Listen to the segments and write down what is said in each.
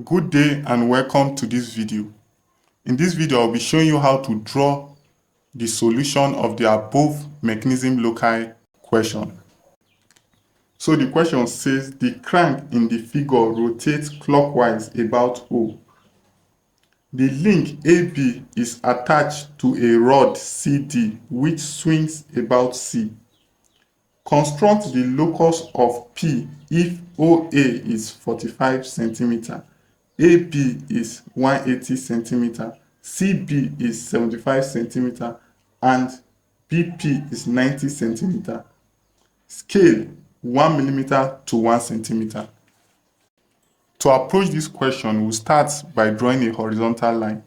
Good day and welcome to this video. In this video, I'll be showing you how to draw the solution of the above mechanism loci question. So the question says the crank in the figure rotates clockwise about O. The link AB is attached to a rod CD which swings about C. Construct the locus of P if OA is 45 cm, AB is 180 cm, CB is 75 cm, and BP is 90 cm. Scale 1 mm to 1 cm. To approach this question, we'll start by drawing a horizontal line.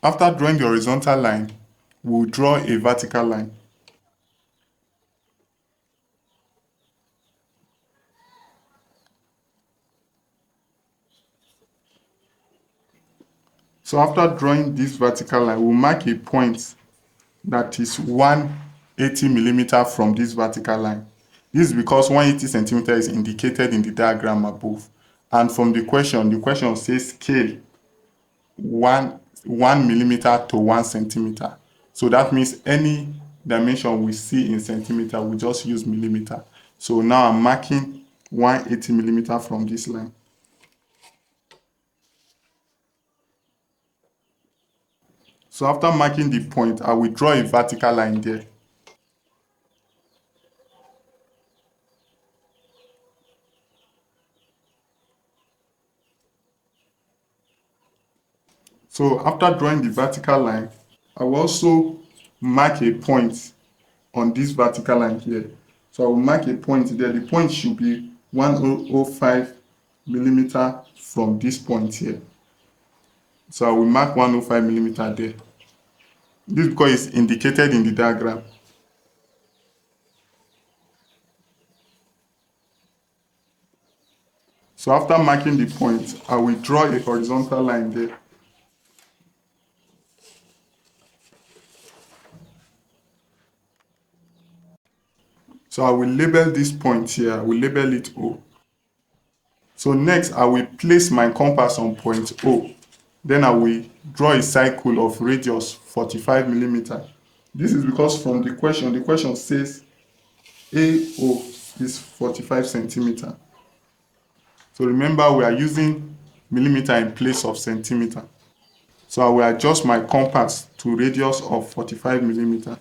After drawing the horizontal line, we'll draw a vertical line. So after drawing this vertical line, we'll mark a point that is 180 mm from this vertical line. This is because 180 cm is indicated in the diagram above. And from the question says scale 1 mm to 1 cm. So that means any dimension we see in centimeter, we just use millimeter. So now I'm marking 180 mm from this line. So after marking the point, I will draw a vertical line there. So after drawing the vertical line, I will also mark a point on this vertical line here. So I will mark a point there. The point should be 105 millimeter from this point here. So I will mark 105 millimeter there. This is because it's indicated in the diagram. So after marking the point, I will draw a horizontal line there. So I will label this point here. I will label it O. So next, I will place my compass on point O. Then I will draw a circle of radius 45 millimeter. This is because from the question says AO is 45 centimeter. So remember, we are using millimeter in place of centimeter. So I will adjust my compass to radius of 45 millimeter.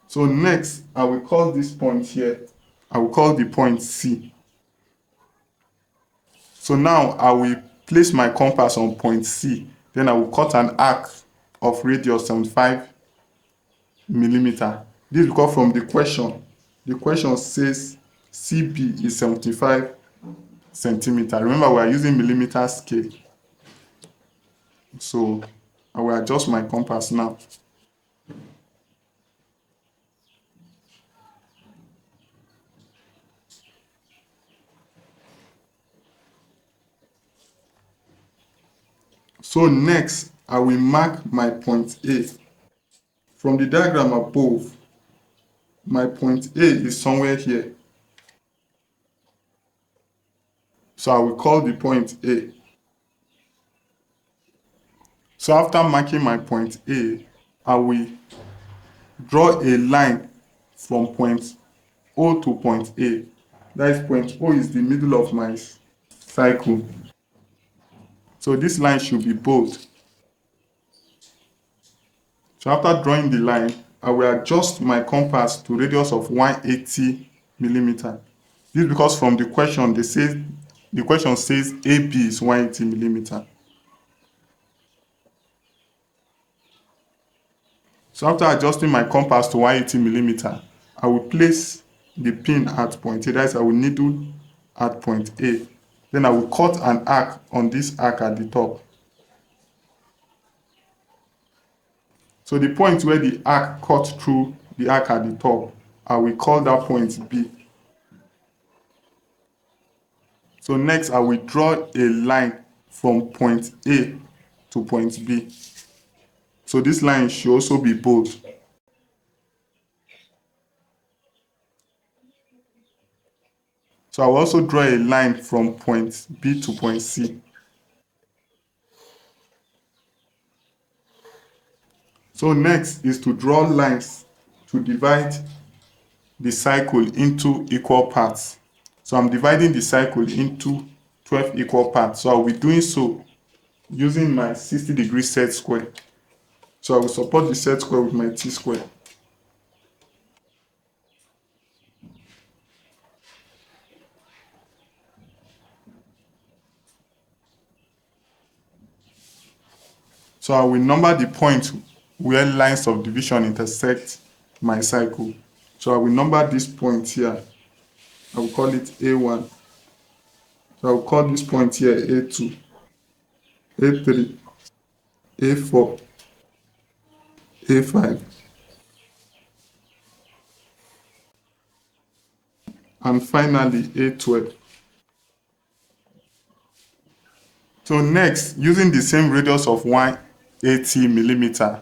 So next, I will call this point here, I will call the point C. So now I will place my compass on point C. Then I will cut an arc of radius 75 millimeter. This is because from the question says CB is 75 centimeter. Remember, we are using millimeter scale. So I will adjust my compass now. So next, I will mark my point A. From the diagram above, my point A is somewhere here. So I will call the point A. So after marking my point A, I will draw a line from point O to point A. That is, point O is the middle of my cycle. So this line should be bold. So after drawing the line, I will adjust my compass to radius of 180 millimeter. This is because from the question, the question says AB is 180 millimeter. So after adjusting my compass to 180 millimeter, I will place the pin at point A. That is, I will needle at point A. Then I will cut an arc on this arc at the top. So the point where the arc cut through the arc at the top, I will call that point B. So next, I will draw a line from point A to point B. So this line should also be bold. So I will also draw a line from point B to point C. So next is to draw lines to divide the cycle into equal parts. So I'm dividing the cycle into 12 equal parts. So I'll be doing so using my 60-degree set square. So I will support the set square with my t-square. So I will number the point where lines of division intersect my cycle. So I will number this point here. I will call it A1. So I will call this point here A2, A3, A4, A5, and finally A12. So next, using the same radius of 180 millimeter,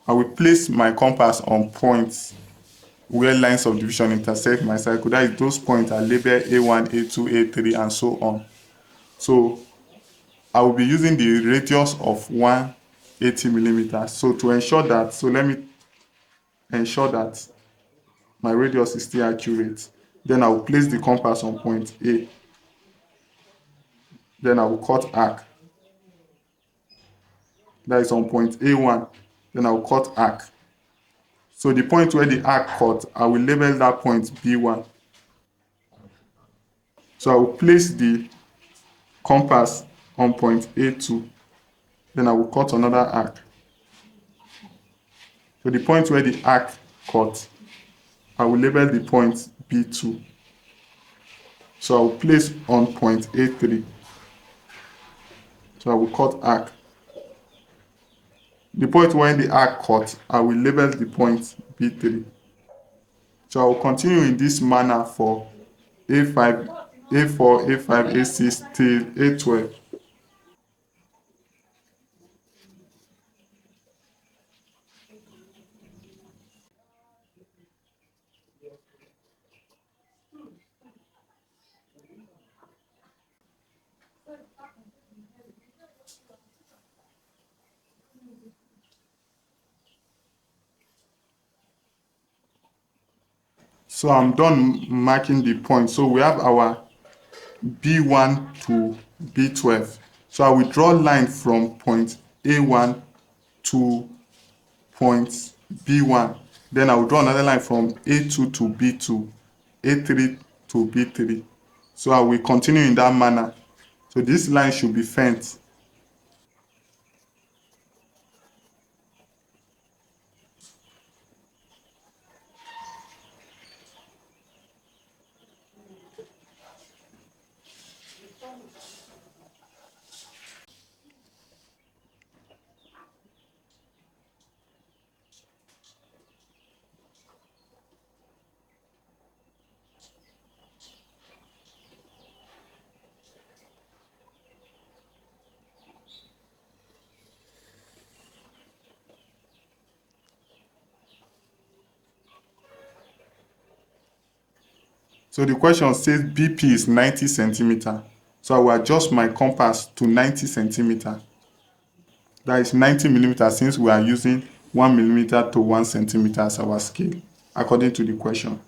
I will place my compass on points where lines of division intersect my cycle. That is, those points are labeled A1, A2, A3, and so on. So I will be using the radius of 180 millimeters. So to ensure that, let me ensure that my radius is still accurate. Then I will place the compass on point A. Then I will cut arc. That is on point A1. Then I will cut arc. So the point where the arc cut, I will label that point B1. So I will place the compass on point A2. Then I will cut another arc. So the point where the arc cut, I will label the point B2. So I will place on point A3. So I will cut arc. The point where the arc cut, I will label the point B3. So I will continue in this manner for A5, A4, A5, A6 till A12. So I'm done marking the point. So we have our B1 to B12. So I will draw a line from point A1 to point B1. Then I will draw another line from A2 to B2, A3 to B3. So I will continue in that manner. So this line should be fent. So the question says BP is 90 centimeter. So I will adjust my compass to 90 centimeter. That is 90 millimeters, since we are using 1 millimeter to 1 centimeter as our scale, according to the question.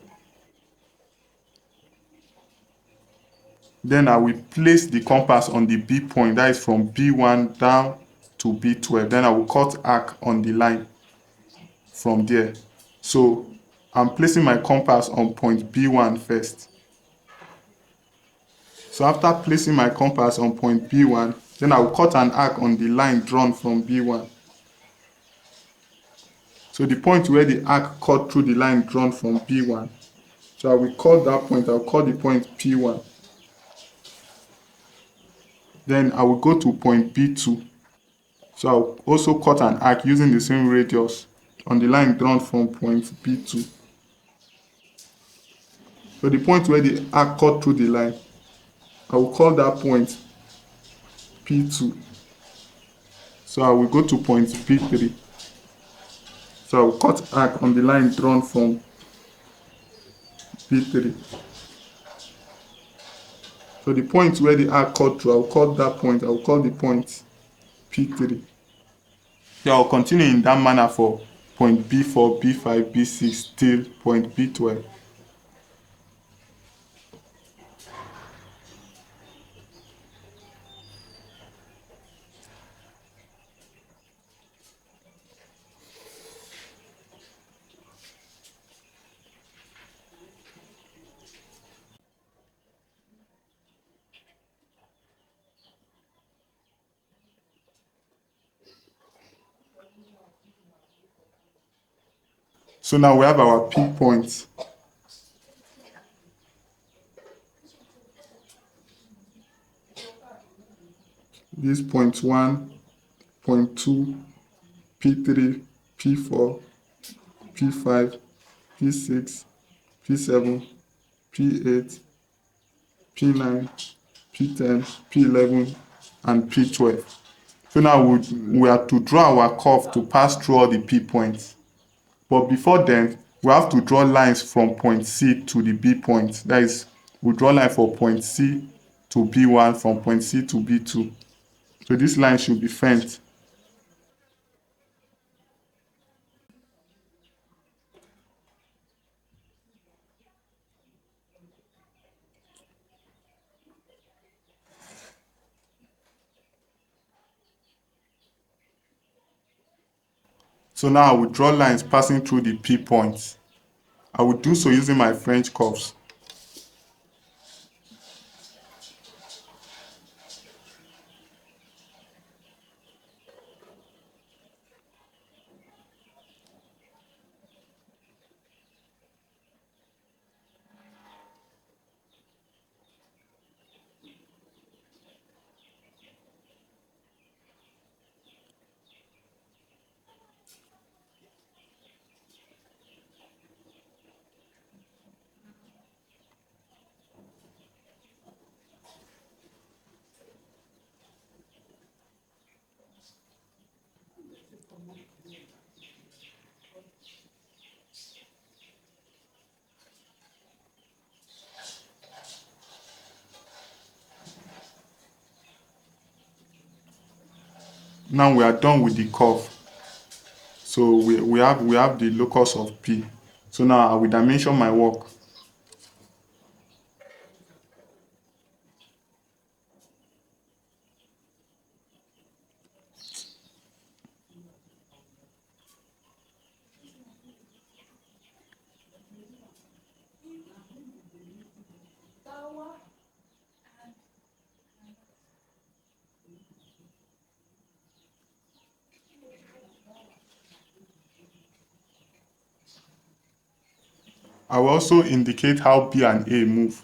Then I will place the compass on the B point, that is from B1 down to B12. Then I will cut arc on the line from there. So I'm placing my compass on point B1 first. So after placing my compass on point B1, then I will cut an arc on the line drawn from B1. So the point where the arc cut through the line drawn from B1. So I will call that point, I will call the point P1. Then I will go to point B2. So I'll also cut an arc using the same radius on the line drawn from point B2. So the point where the arc cut through the line, I will call that point P2. So I will go to point P3. So I will cut arc on the line drawn from P3. So the point where the arc cut through, I will call that point, I will call the point P3. So I will continue in that manner for point B4, B5, B6 till point B12. So now we have our P points. This point 1, point 2, P3, P4, P5, P6, P7, P8, P9, P10, P11, and P12. So now we have to draw our curve to pass through all the P points. But before then, we have to draw lines from point C to the B point. That is, we draw line for point C to B1, from point C to B2. So this line should be fent. So now I will draw lines passing through the P points. I will do so using my French curves. Now we are done with the curve. So we have the locus of P. So now I will dimension my work. I will also indicate how B and A move.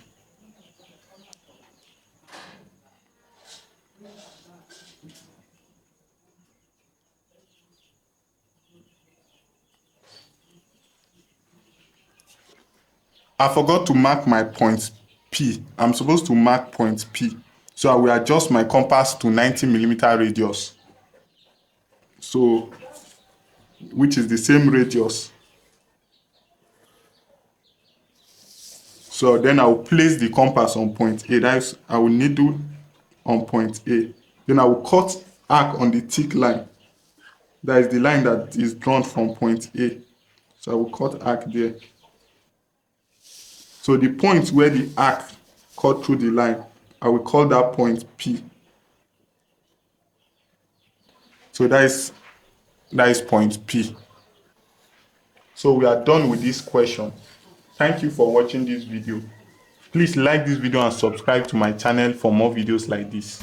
I forgot to mark my point P. I'm supposed to mark point P. So I will adjust my compass to 90mm radius. So, which is the same radius. So then I will place the compass on point A. That is, I will needle on point A. Then I will cut arc on the thick line. That is the line that is drawn from point A. So I will cut arc there. So the point where the arc cut through the line, I will call that point P. So that is point P. So we are done with this question. Thank you for watching this video. Please like this video and subscribe to my channel for more videos like this.